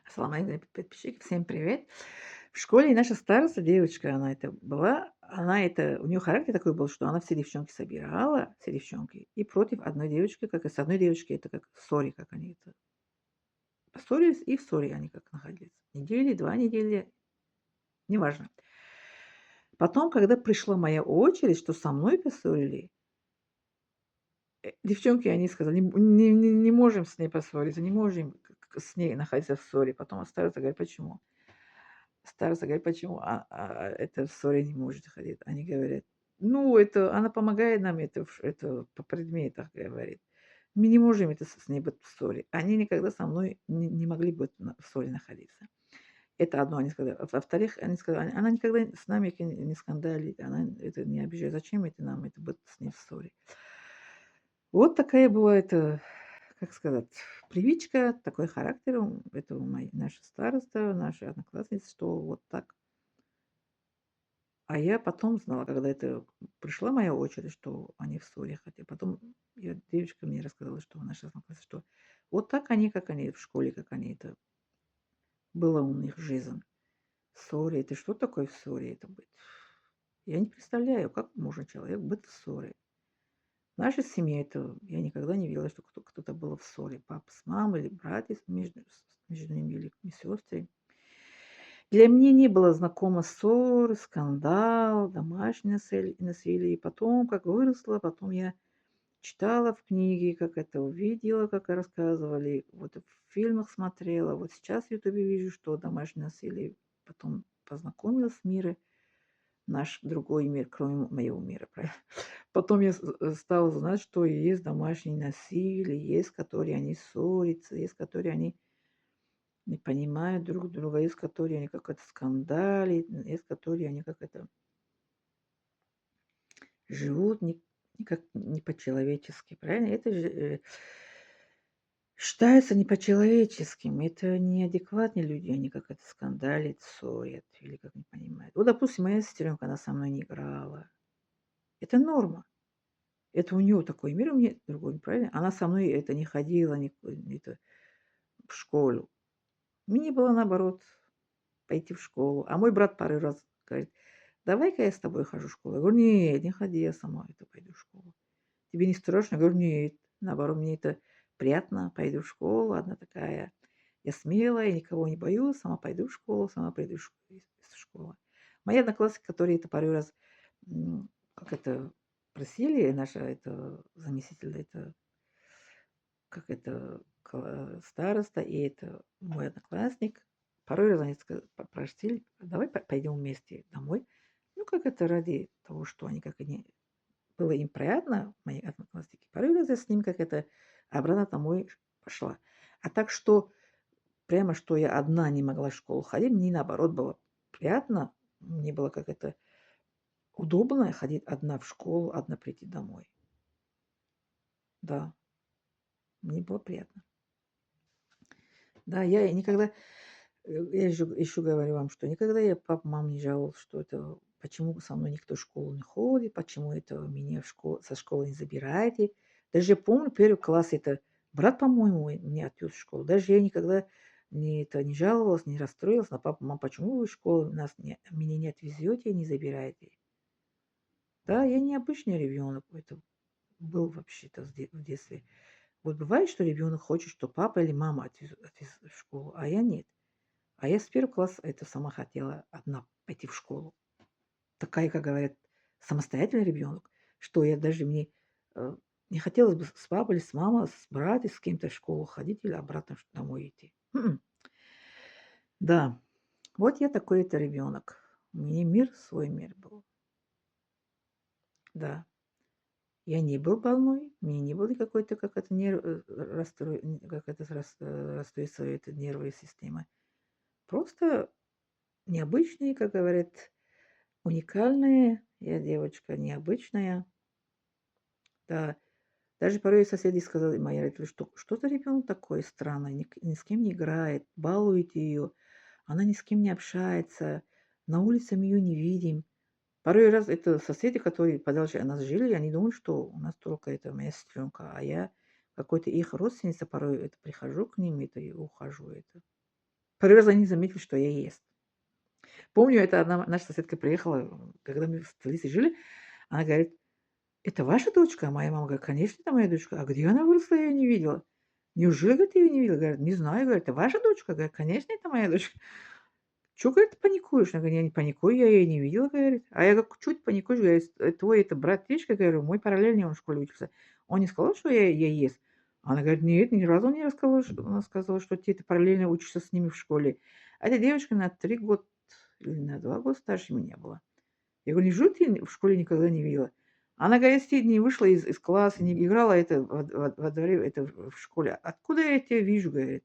Ассаламу алейкум, подписчики, всем привет. В школе наша староста девочка, она это была, она это, у нее характер такой был, что она все девчонки собирала, все девчонки, и против одной девочки, как и с одной девочки, это как в ссоре, как они это, поссорились, и в ссоре они как находились. Недели, 2 недели, неважно. Потом, когда пришла моя очередь, что со мной поссорили, девчонки, они сказали: "Не можем с ней поссориться, не можем с ней находиться в ссоре". Потом староста говорит: "Почему?" Староста говорит: "Почему, эта в ссоре не может ходить?" Они говорят: "Ну, это она помогает нам, это по предметах", говорит. "Мы не можем с ней быть в ссоре". Они никогда со мной не могли быть в ссоре находиться. Это одно они сказали. Во-вторых, они сказали: "Она никогда с нами не скандалит, она это не обижает. Зачем это нам это быть с ней в ссоре?" Вот такая была это, как сказать, привычка, такой характер у этого наша староста, наша одноклассница, что вот так. А я потом знала, когда это пришла моя очередь, что они в ссоре, хотя потом девочка мне рассказала, что наша одноклассница, что вот так они, как они в школе, как они это была у них жизнь. В ссоре. Это что такое в ссоре это быть? Я не представляю, как может человек быть в ссоре. В нашей семье это я никогда не видела, что кто-то был в ссоре. Папа с мамой или братья между ними или сестры. Для меня не было знакомо ссор, скандал, домашнее насилие. И потом, как выросла, потом я читала в книге, как это увидела, как рассказывали, вот в фильмах смотрела. Вот сейчас в "Ютубе" вижу, что домашнее насилие. Потом познакомилась с миром, наш другой мир, кроме моего мира, правильно. Потом я стала знать, что есть домашнее насилие, есть, которые они ссорятся, есть, которые они не понимают друг друга, есть которые они как это скандалят, есть которые они как это живут не по-человечески, правильно? Это же, считается не по-человеческим. Это неадекватные люди, они как это скандалят, ссорят или как не понимают. Вот, допустим, моя сестренка, она со мной не играла. Это норма. Это у нее такой мир, у меня другой, правильно? Она со мной это не ходила это, в школу. Мне было наоборот пойти в школу. А мой брат пару раз говорит: "Давай-ка я с тобой хожу в школу". Я говорю: "Нет, не ходи, я сама это пойду в школу". "Тебе не страшно?" Я говорю: "Нет". Наоборот, мне это приятно. Пойду в школу, одна такая. Я смелая, никого не боюсь, сама пойду в школу, сама приду из школы. Мои одноклассники, которые это пару раз, как это, просили, наша это заместитель, это, как это, староста и это мой одноклассник, порой раз они попросили: "Давай пойдем вместе домой". Ну, как это ради того, что они как они было им приятно, мои одноклассники. Порой раз я с ними как это обратно домой пошла. А так что прямо, что я одна не могла в школу ходить, мне наоборот было приятно. Мне было как это удобно ходить одна в школу, одна прийти домой. Да, мне было приятно. Да, я никогда, я еще говорю вам, что никогда я папу, маму не жаловалась, что это почему со мной никто в школу не ходит, почему это меня со школы не забираете. Даже я помню, первый класс это брат, по-моему, меня отвез в школу. Даже я никогда не жаловалась, не расстроилась на папу, мам, почему вы в школу меня не отвезете, не забираете. Да, я необычный ребенок, это был вообще-то в детстве. Вот бывает, что ребенок хочет, что папа или мама отвез в школу, а я нет. А я с первого класса это сама хотела одна пойти в школу. Такая, как говорят, самостоятельный ребенок, что я даже э, не хотелось бы с папой или с мамой, с братьем, с кем-то в школу ходить или обратно домой идти. Да, вот я такой-то ребенок. У меня мир, свой мир был. Да. Я не был больной, у меня не было какой-то, как это, как это расстройство этой нервной системы. Просто необычные, как говорят, уникальная. Я девочка необычная. Да. Даже порой соседи сказали, мои родители, что за ребенок такой странный, ни с кем не играет, балует ее, она ни с кем не общается, на улице мы ее не видим. Порой раз это соседи, которые подальше от нас жили, они думают, что у нас только это моя сестренка, а я какой-то их родственница, порой это прихожу к ним это и ухожу. Это. Первый раз они заметили, что я ест. Помню, это одна наша соседка приехала, когда мы в столице жили, она говорит: "Это ваша дочка?" А моя мама говорит: "Конечно, это моя дочка". "А где она выросла? Я её не видела". "Неужели, говорит, ты её не видела?" Говорит: "Не знаю". Говорит: "Это ваша дочка?" Говорит: "Конечно, это моя дочка". "Чё, говорит, ты паникуешь?" Она говорит: "Я не паникую, я её не видела", говорит. А я говорю: "Чё ты паникуешь?" Говорит: Твой это брат-птичка, говорю, мой параллельный, он в школе учится. Он не сказал, что я ест?" Она говорит: "Нет, ни разу не рассказывала, что она сказала, что ты параллельно учишься с ними в школе". А эта девочка на 3 года или на 2 года старше меня была. Я говорю: "Неужели ты в школе никогда не видела?" Она, говорит, те дни вышла из класса, не играла это во дворе, это в школе. "Откуда я тебя вижу?" Говорит.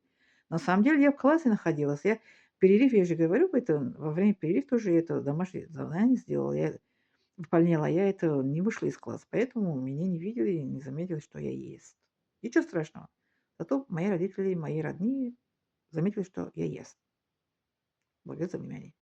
На самом деле я в классе находилась. Я перерыв, я же говорю, это во время перерыв тоже я это домашнее задание сделала. Я выполняла, я это не вышла из класса, поэтому меня не видели, не заметили, что я ест. Ничего страшного. Зато мои родители, мои родные заметили, что я ест. Благодарю за внимание.